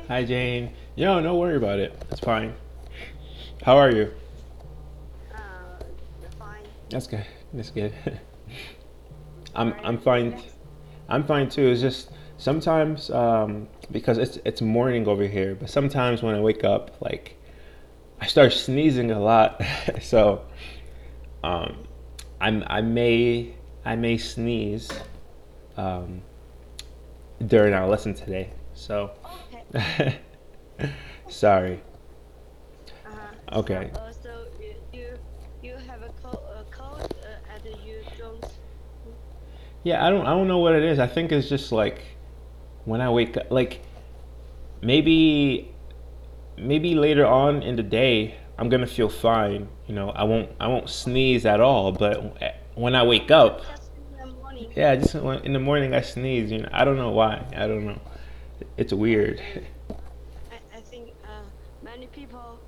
Hi, Jane. Yo, no worry about it. It's fine. How are you? Fine. That's good. That's good. How I'm are I'm you doing fine. next? I'm fine too. It's just sometimes because it's morning over here, but sometimes when I wake up, like I start sneezing a lot. So um, I may sneeze um, during our lesson today. So Okay. sorry. So, Okay. you have a cold and you don't. Yeah, I don't know what it is. I think it's just like when I wake up, like maybe later on in the day I'm gonna feel fine. I won't sneeze at all. But when I wake up, Just in the morning. yeah, just in the morning I sneeze. I don't know why. I don't know. It's weird. I think many people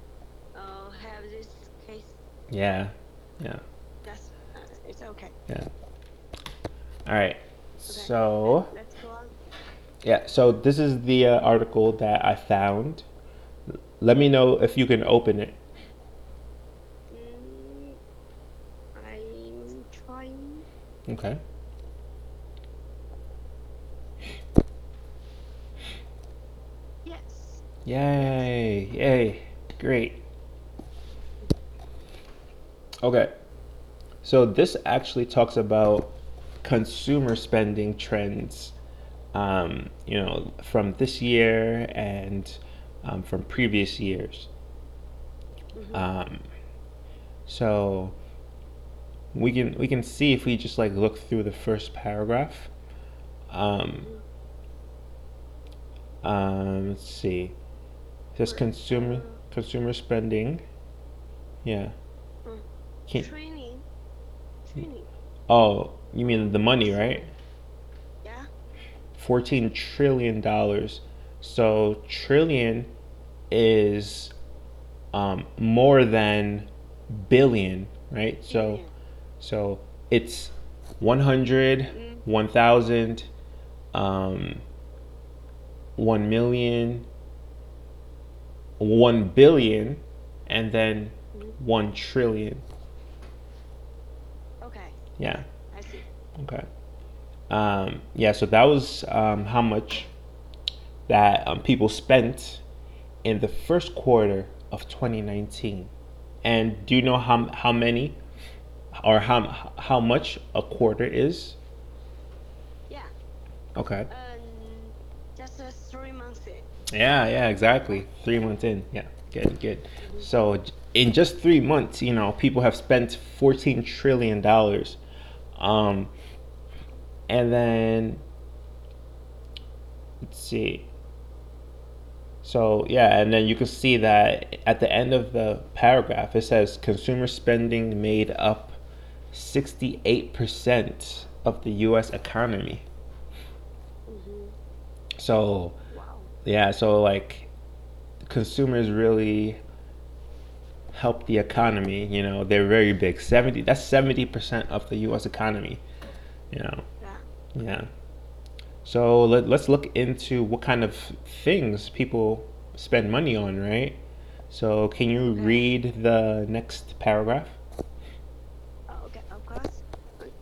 have this case. Yeah, yeah, That's it's okay. yeah. All right. Okay. Let So let's go on. yeah, so this is the article that I found. Let me know if you can open it. Mm, I'm trying. Okay. Yes. Yes. Yay! Yay! Great. Okay. So this actually talks about consumer spending trends, from this year and from previous years. Mm-hmm. Um, so we can see if we just like look through the first paragraph. Um, Mm-hmm. let's see. It says But, consumer spending. Yeah. uh, Can, training. Training. oh, you mean the money, What's right? yeah? $14 trillion. So trillion is more than billion, right? So Billion. so it's 100, Mm, 1,000, um, 1,000,000, 1 billion, and then mm. 1 trillion. Okay. Yeah. Okay. I see. Okay. Yeah. So that was how much that people spent in the first quarter of 2019. And do you know how many or how much a quarter is? Yeah. Okay. Um, just 3 months in, Yeah, yeah, right? exactly. 3 months in. Yeah, good, good. Mm-hmm. So in just 3 months, people have spent $14 trillion. Um, and then let's see. So yeah, and then you can see that at the end of the paragraph, it says consumer spending made up 68% of the U.S. economy. Mm-hmm. So Wow. yeah, so like consumers really help the economy. They're very big. 70. That's 70% of the U.S. economy. You know. Yeah. Yeah. So let's look into what kind of things people spend money on, right? So can you Okay. read the next paragraph? Okay. Of course.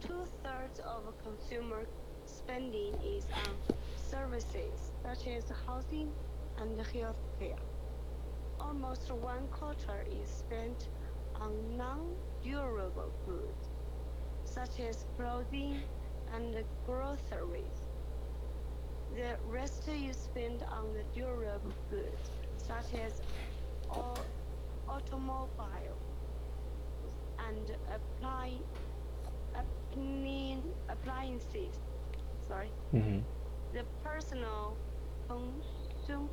Two-thirds of consumer spending is on services such as housing and healthcare. Almost one quarter is spent on non-durable goods, such as clothing and groceries. The rest is spent on the durable goods, such as au- automobiles and appliances. Sorry, Mm-hmm. the personal consumption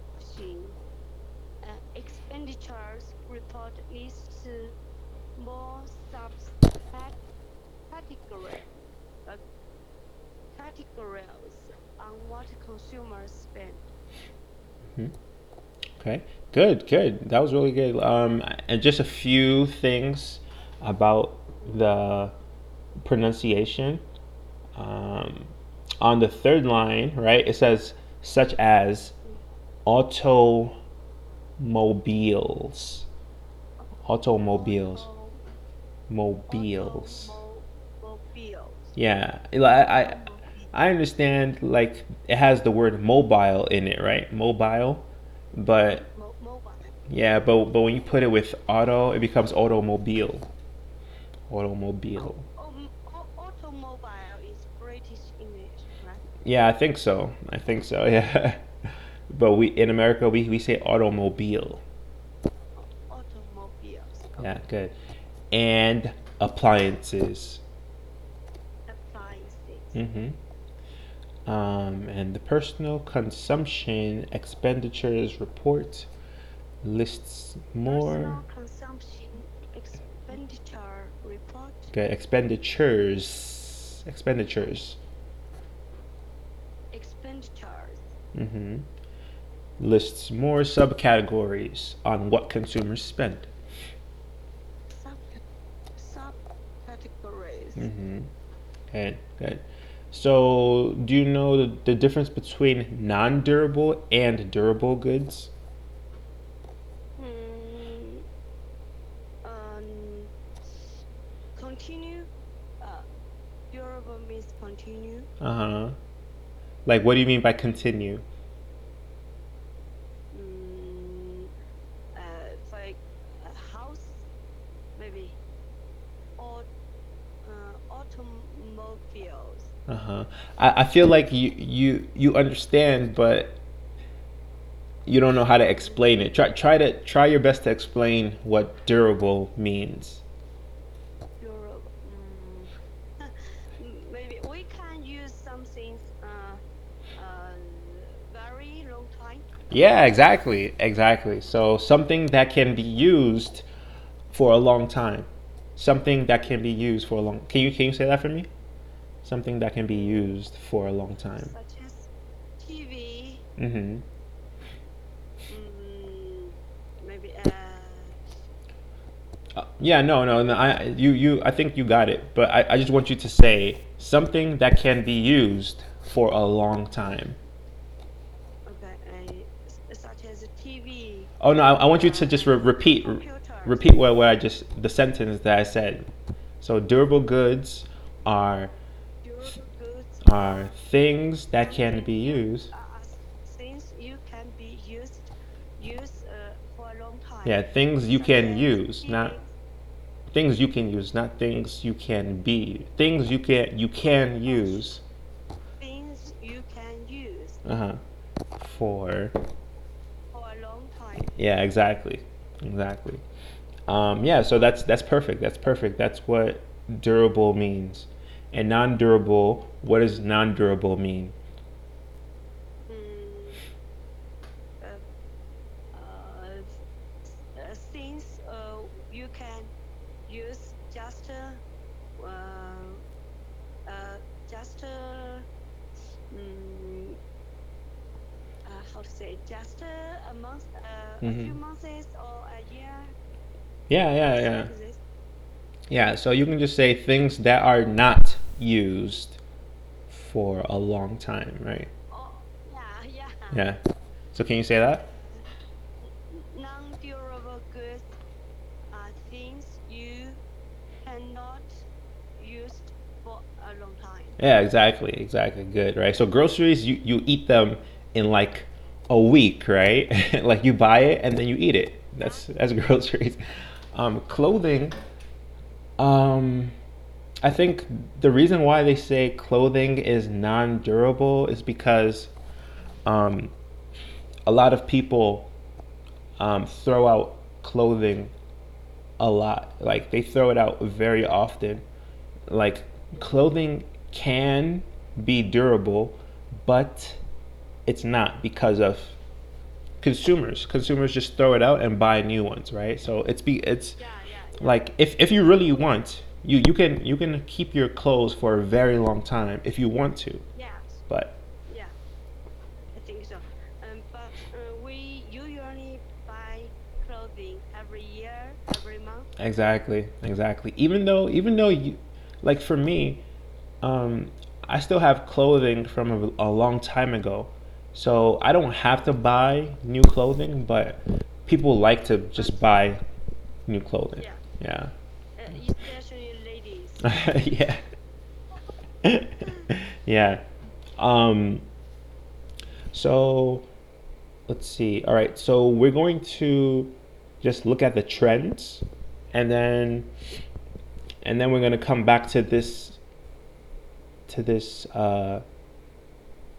expenditures report lists more category, uh, categories on what consumers spend. Mm-hmm. Okay. Good. Good. That was really good. And just a few things about the pronunciation. Um, on the third line, right? It says such as. Automobiles. Automobiles. Auto Mobiles. automobiles. Yeah, Automobile. I understand like it has the word mobile in it, right? Mobile, but Mobile. yeah, but when you put it with auto, it becomes automobile. Automobile. Automobile is British English, right? Yeah, I think so. I think so. Yeah. But we in America we say automobile. Automobiles. Yeah, Okay. good. And appliances. Appliances. Mm-hmm. And the personal consumption expenditures report lists more. Personal consumption expenditure report. Okay, expenditures. Expenditures. Expenditures. Mm-hmm. Lists more subcategories on what consumers spend. Sub subcategories. Mm-hmm. Good, good. So, do you know the difference between non-durable and durable goods? Hmm. Um. Continue. Uh. Durable means continue. Uh-huh. Like, what do you mean by continue? Mm, it's like a house, maybe, or automobiles. Uh-huh. I feel like you understand, but you don't know how to explain it. Try your best to explain what durable means. Durable. Maybe we can use some things uh, very long time. Yeah, exactly, exactly. So something that can be used for a long time. Something that can be used for a long. Can you say that for me? Something that can be Mm, used for a long time. such as TV. Mm-hmm. Mm, maybe Yeah, no. I think you got it. But I just want you to say something that can be used for a long time. okay, such as a TV, Oh no, I want you to just computers. repeat what I just the sentence that I said. So durable goods are Durable goods are things that can can be be you used. things you can be used for a long time, Yeah, things you such can as use, not TVs. things you can use, not things you can be. Things you can Oh, use. things you can use Uh-huh. For for a long time. yeah, exactly. Exactly. Yeah, so that's perfect. That's perfect. That's what durable means. And non-durable, what does non-durable mean? Mm, uh, things you can use uh, just mm, how to say, just a month, a Hmm. few months or a year, Yeah, yeah, things yeah. like this. Yeah, so you can just say things that are not used for a long time, right? Oh, yeah, yeah. Yeah. So can you say that? Non-durable goods are things you cannot use for a long time. Yeah, exactly, exactly. Good, right? So groceries, you eat them in like a week, right? Like you buy it and then you eat it. Yeah, That's groceries. Clothing, um, I think the reason why they say clothing is non-durable is because um, a lot of people throw out clothing a lot. Like they throw it out very often. Like clothing can be durable, but it's not because of consumers. Consumers just throw it out and buy new ones, right? So it's yeah, yeah, yeah. like if you really want, you can keep your clothes for a very long time if you want to, Yes, but yeah, I think so. But we usually buy clothing every year, every month. exactly. Even though you like for me, um, I still have clothing from a long time ago So I don't have to buy new clothing, but people like to just But buy new clothing. yeah, Yeah. especially ladies. Yeah. Yeah. Um, so let's see. All right. So we're going to just look at the trends and then we're going to come back to this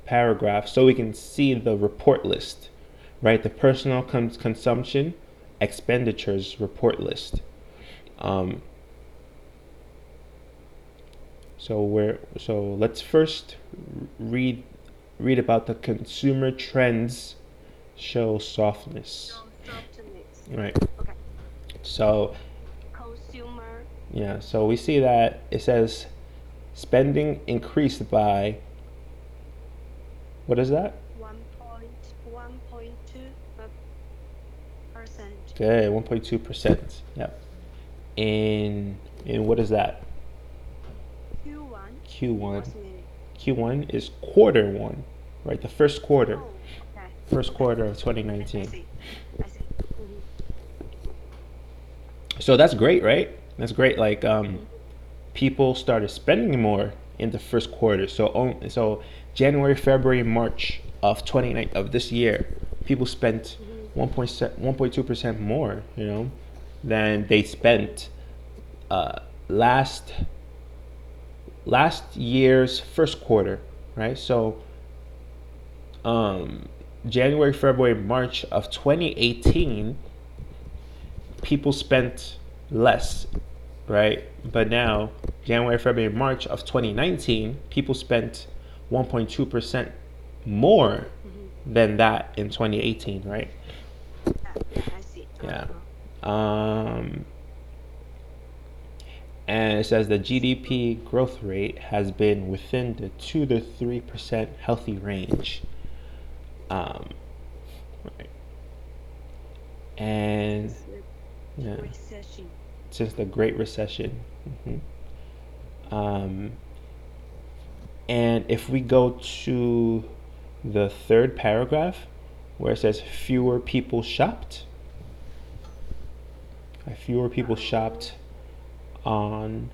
paragraph so we can see the report list, right? The personal consumption expenditures report list. Um, so let's first read read about the consumer trends show softness, So softness. right? Okay. So Consumer yeah, so we see that it says spending increased by what is that? 1.2%. Good, 1.2%. Yep. In what is that? Q1. Q1. What's meaning? Q1 is quarter one, right? The first quarter, Oh, okay. first Okay. quarter of I 2019. see. I see. Mm-hmm. So that's great, right? That's great. Like Mm-hmm. people started spending more in the first quarter. So January, February, March of 29 of this year, people spent Mm-hmm. 1.2% more, than they Mm-hmm. spent uh, last last year's first quarter, right? So um, January, February, March of 2018, people spent less, right? But now, January, February, March of 2019, people spent 1.2% more Mm-hmm. than that in 2018, right? Yeah, yeah, I see. Yeah. Uh-huh. Um, and it says the GDP growth rate has been within the 2 to 3% healthy range. Um, right. And Since the yeah, recession. since the Great Recession. hmm Um, and if we go to the third paragraph where it says fewer Mm-hmm. people shopped, fewer people Uh, shopped on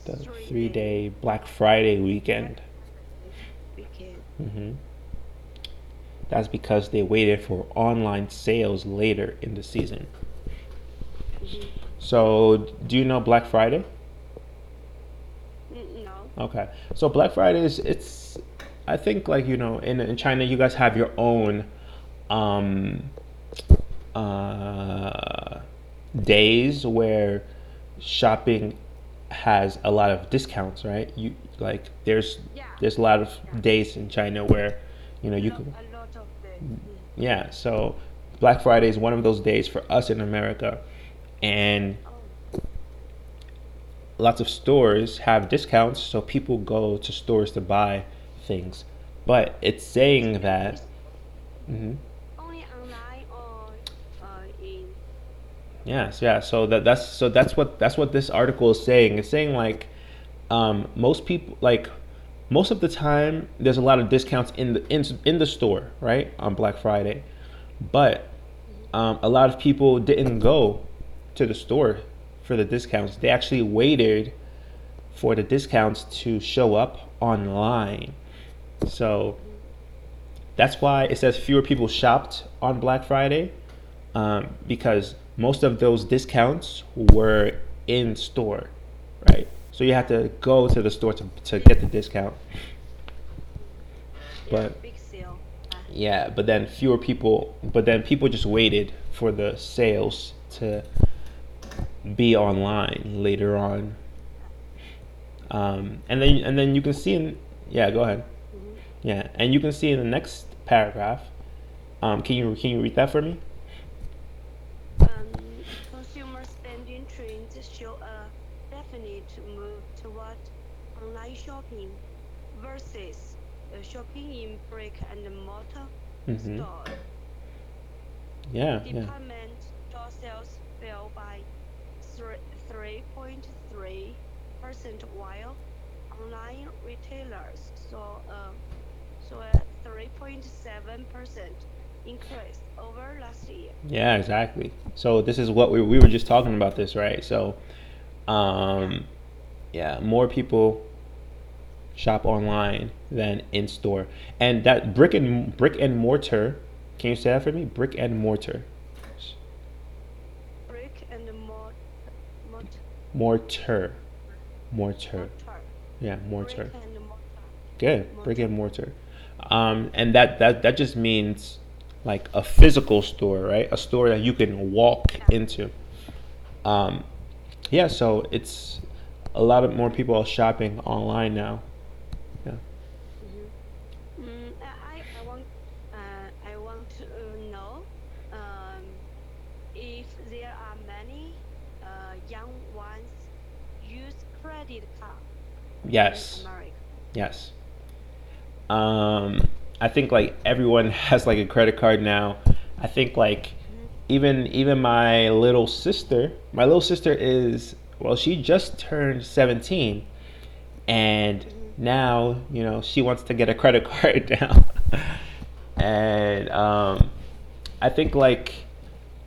the 3 day 3 day Black Friday Black weekend. Friday weekend. hmm That's because they waited for online sales later in the season. Mm-hmm. So, do you know Black Friday? No. Okay. So Black Friday is I think like in China you guys have your own um uh days where shopping has a lot of discounts, right? You like Yeah, there's a lot of yeah. days in China where you can A lot of the. Mm. yeah, so Black Friday is one of those days for us in America, and Oh, lots of stores have discounts, so people go to stores to buy things. But it's saying that, it's mhm, only online or in. yes, yeah. So that's what this article is saying. It's saying like most people like most of the time there's a lot of discounts in the store, right, on Black Friday, but Mhm. a lot of people didn't go to the store for the discounts. They actually waited for the discounts to show up online. So Mhm. that's why it says fewer people shopped on Black Friday, because most of those discounts were in store, right? So you have Yeah, to go to the store to big. get the discount. Mm. Yeah, But big sale. yeah, but then people just waited for the sales to be online later on. And then you can see in yeah, go ahead. Mm-hmm. Yeah, and you can see in the next paragraph. Can you read that for me? Consumer spending trends show a definite move toward online shopping versus shopping in brick and mortar Mm-hmm. stores. Yeah, yeah. Department store sales fell by 3.3%, while online retailers saw a saw a 3.7% increase over last year. Yeah, exactly. So this is what we were just talking about this, right? So, Yeah. um, yeah, more people shop online than in store, and that brick and mortar. Can you say that for me? Brick and mortar, Brick and mortar, mortar. mortar. Yeah, Brick mortar. and mortar. Good, brick and Mortar. mortar. And that just means like a physical store, right? A store that you can walk Yeah. into. Um, yeah, so it's a lot of more people are shopping online now. Yeah. Mm-hmm. I want to know um, if there are many young ones use credit card in Yes. America. Yes. Um, I think like everyone has like a credit card now. I think like Mm-hmm. even my little sister is, well, she just turned 17, and Mm-hmm. now she wants to get a credit card now. And I think like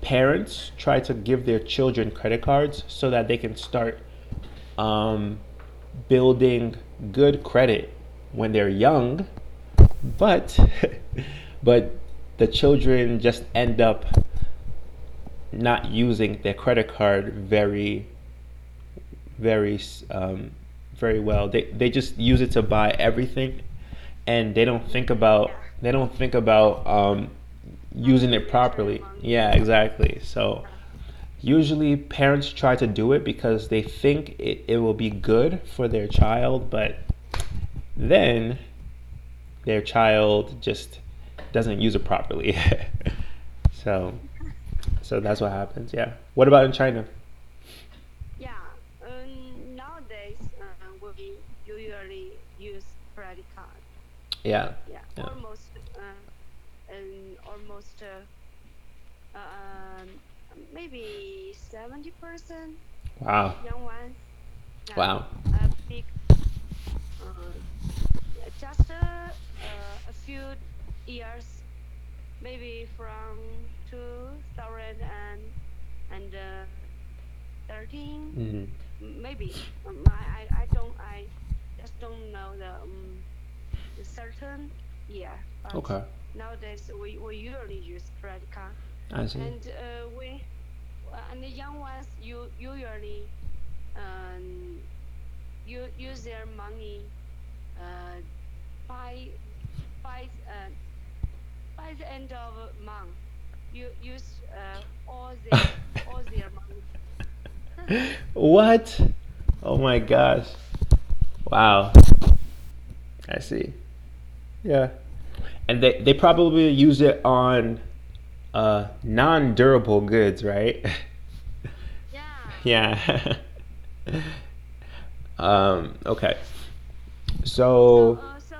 parents try to give their children credit cards so that they can start um, building good credit when they're young, but but the children just end up not using their credit card very um, very well. They just use it to buy everything, and Yeah. they don't think about How using to it return properly. money. Yeah, exactly. So Yeah. usually parents try to do it because they think it will be good for their child, but then their child just doesn't use it properly. so so that's what happens. Yeah. What about in China? Yeah. Nowadays, we usually use credit card. Yeah. Yeah. Yeah. Almost um, maybe 70% Wow. young ones. Yeah. Wow. A big, uh, yeah, just a few years, maybe from 2000 and 13, Hmm. maybe. I just don't know the certain year, but Okay. nowadays we usually use credit card, I see. and and the young ones usually um use their money uh by by uh by the end of a month. You use all their money. What? Oh my gosh. Wow. I see. Yeah. And they probably use it on non-durable goods, right? Yeah. Yeah. Okay. So, So,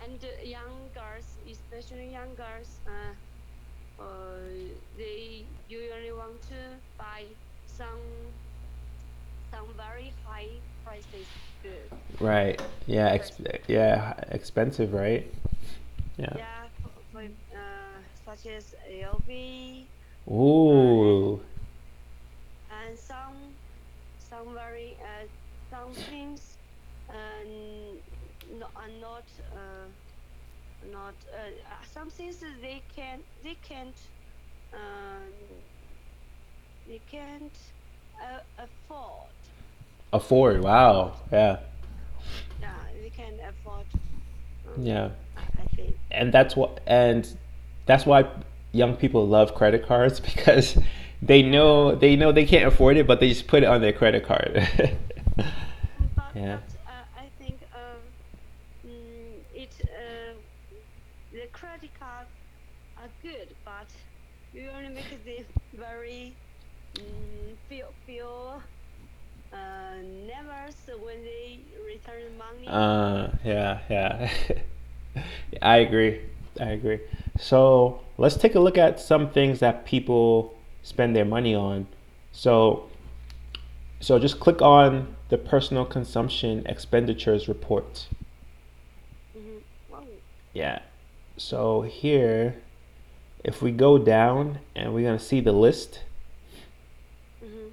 and young girls, especially young girls, they usually want to buy some some very high prices good. right. Yeah, Prices. yeah, expensive, right? Yeah. Yeah, for such as LV, uh, Ooh. and some very some things, and no, are not not some things um, they can't afford. Afford. Wow. Yeah. Yeah, they can afford. Yeah. I think. And that's why young people love credit cards because Yeah, they know they can't afford it, but they just put it on their credit card. Yeah. but I think it the credit card are good, but you only make them very feel nervous when they return money. Yeah, yeah. I agree. I agree. So let's take a look at some things that people spend their money on. So just click on the personal consumption expenditures report. Mm-hmm. Yeah. So here, if we go down and we're gonna see the list, Mm-hmm.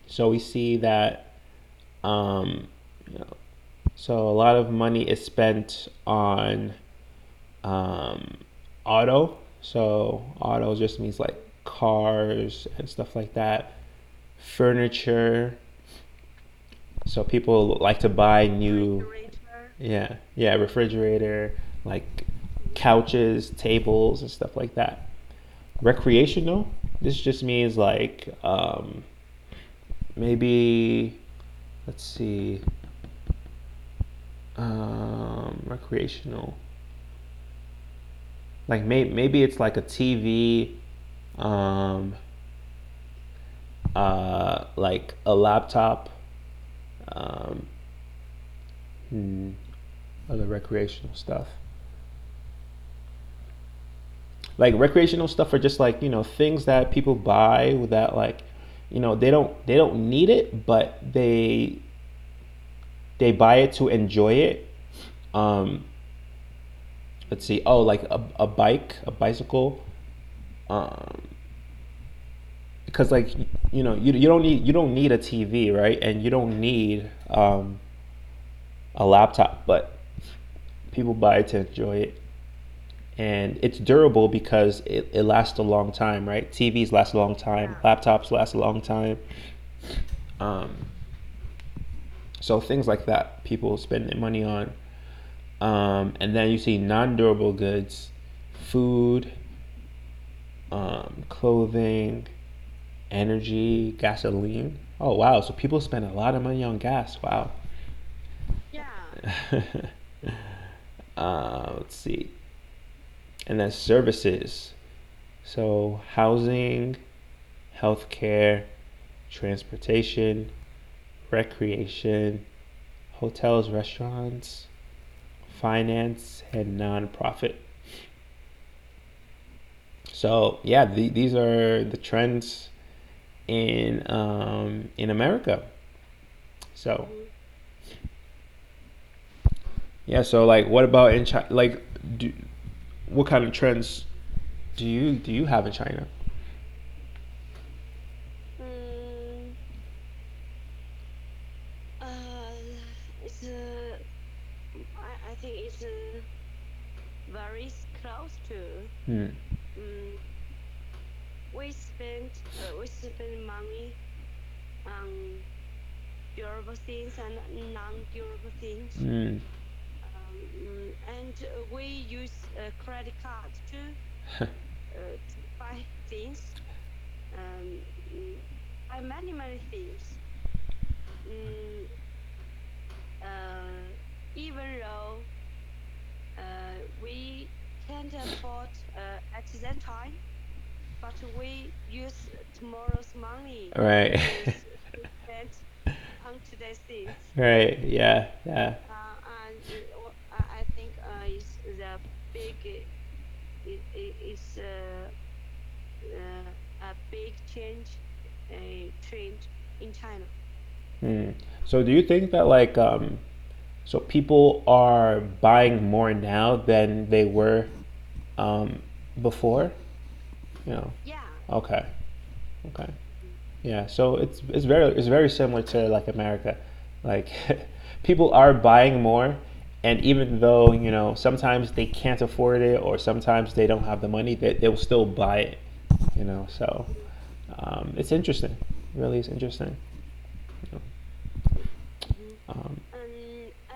so we see that um, you know, so a lot of money is spent on um, auto. So auto just means like cars and stuff like that. Furniture. So people like to buy new, Refrigerator. yeah, yeah, refrigerator, like Mm-hmm. couches, tables, and stuff like that. Recreational. This just means like maybe let's see, recreational. Like maybe it's like a TV, um, like a laptop, um, hmm, other recreational stuff. Like recreational stuff are just like things that people buy that like they don't need it, but they buy it to enjoy it. Um, let's see. Oh, like a bike, a bicycle. Um, because like you don't need a TV, right? And you don't need a laptop, but people buy it to enjoy it. And it's durable because it lasts a long time, right? TVs last a long time, Yeah. laptops last a long time. Um, so things like that, people spend their money on. And then you see non-durable goods, food, clothing, energy, gasoline. Oh wow! So people spend a lot of money on gas. Wow. Yeah. Let's see. And then services. So housing, healthcare, transportation, recreation, hotels, restaurants, finance, and nonprofit. So yeah, these are the trends in America. So Mm-hmm. yeah, so like, what about in China? Like, do, what kind of trends do you have in China? Mm, uh, it's I think it's very close to. Hmm. Mm, we spend money on durable things and non-durable things. Hmm. And we use a credit card to buy things, um, mm, buy many things. Mm, uh, Even though we can't afford at that time, but we use tomorrow's money Right. to spend on today's things. Right. Yeah. Yeah. And I think is the big is a big change trend in China. Hmm. So do you think that like so people are buying more now than they were um before? You know. Yeah. Okay. Okay. Mhm. Yeah, so it's very similar to like America. Like people are buying more, and even though sometimes they can't afford it or sometimes they don't have the money, they will still buy it. So it's interesting. Really, it's interesting. You Mhm. Um,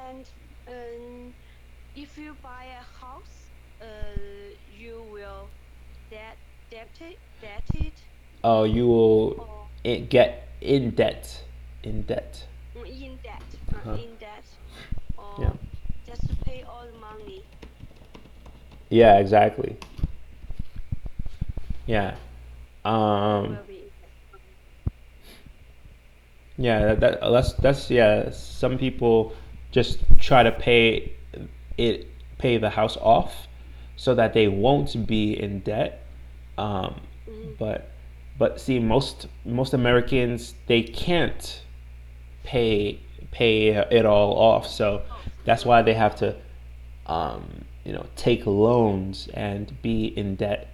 And if you buy a house, you will debt debt it oh, you will or get in debt. In debt. in debt, Uh-huh. Yeah. or just to pay all the money. Yeah. Exactly. Yeah. It Um, will be investment. Yeah, that's yeah. Some people just try to it pay the house off so that they won't be in debt. Um, Mhm. but see, most Americans they can't pay pay it all off, so Both. that's why they have to um, take loans and be in debt.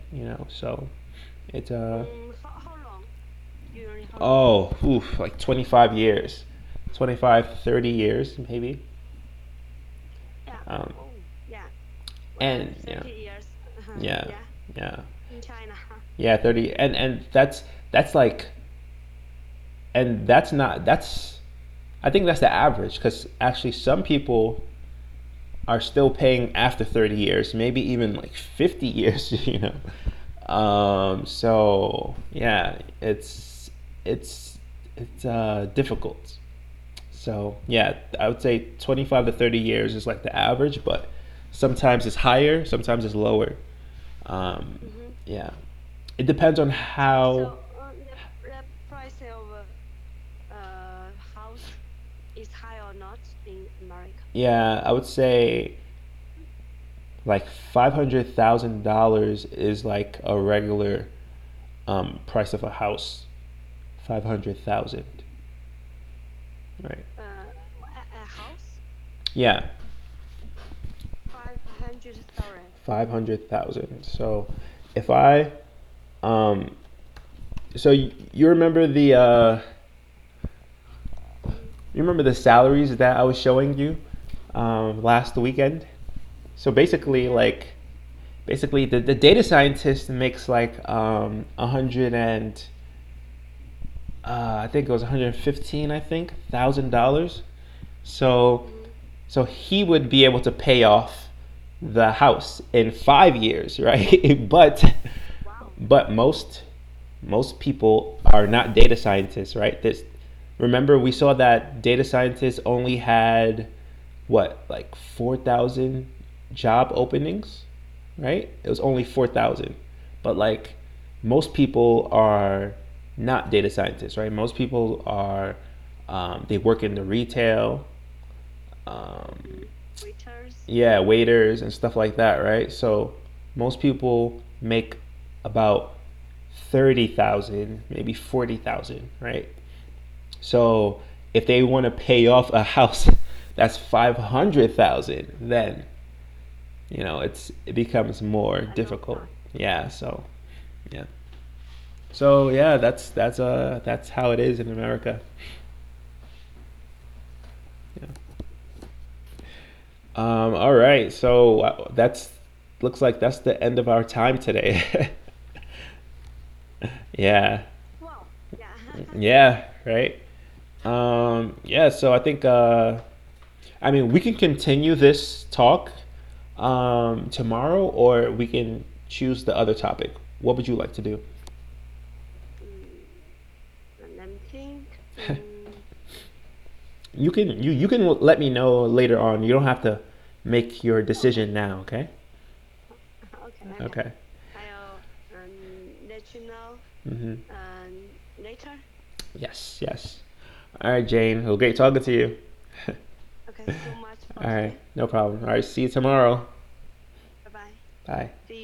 So it's How long? Usually how long? oh, oof, like 25 years, 25, 30 years maybe. Yeah. Um, Oh, yeah. and 30 years. yeah, Yeah. yeah, In China. yeah, 30, and that's like, and that's not that's I think that's the average, because actually some people are still paying after 30 years, maybe even like 50 years, So yeah, it's it's difficult. So yeah, I would say 25 to 30 years is like the average, but sometimes it's higher, sometimes it's lower. Um, Mm-hmm. yeah, it depends on how. So the price of house is high or not in America? Yeah, I would say like $500,000 is like a regular price of a house. 500,000, right? A house, Yeah, 500,000. 500,000. So if I um, so you remember you remember the salaries that I was showing you last weekend? So basically, Yeah. the data scientist makes like 100 and I think it was 115, I think, $1,000. So Mm-hmm. so he would be able to pay off the house in 5 years, right? Wow. But most people are not data scientists, right? This Remember, we saw that data scientists only had what, like 4,000 job openings, right? It was only 4,000. But like most people are not data scientists, right? Most people are they work in the retail, um, Waiters. yeah, waiters and stuff like that, right? So most people make about 30,000, maybe 40,000, right? So if they want to pay off a house that's 500,000, then it becomes more A lot difficult. time. Yeah. So yeah. So yeah, that's how it is in America. Yeah. All right. So that's looks like that's the end of our time today. Yeah. Wow. Yeah. Yeah. Right. Yeah. So I think I mean, we can continue this talk tomorrow, or we can choose the other topic. What would you like to do? Mm, let me think. You can let me know later on. You don't have to make your Okay. decision now. Okay. Okay. Okay. Okay. I'll let you know Mm-hmm. later. Yes. Yes. All right, Jane. It was great talking to you. Okay. So much for All right. today. No problem. All right. See you tomorrow. Bye bye. Bye. See you.